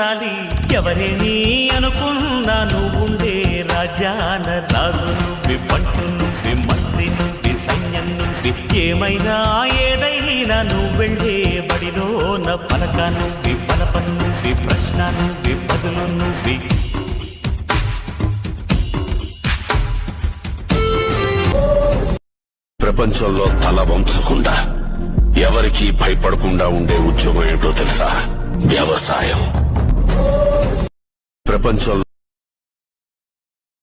పాలించాలి. ఎవరేని అనుకున్నా నువ్వుండే రాజ్యాన రాజు నువ్వి, పంటు నువ్వి, మంత్రి నువ్వి, సైన్యం నువ్వి, ఏమైనా ఏదైనా నువ్వెళ్ళే బడిలోన పలక నువ్వి, పలప నువ్వి, ప్రశ్న నువ్వి, బదులు నువ్వి. ప్రపంచంలో తల వంచకుండా ఎవరికీ భయపడకుండా ఉండే ఉద్యోగం ఏంటో తెలుసా? వ్యవసాయం. ప్రపంచంలో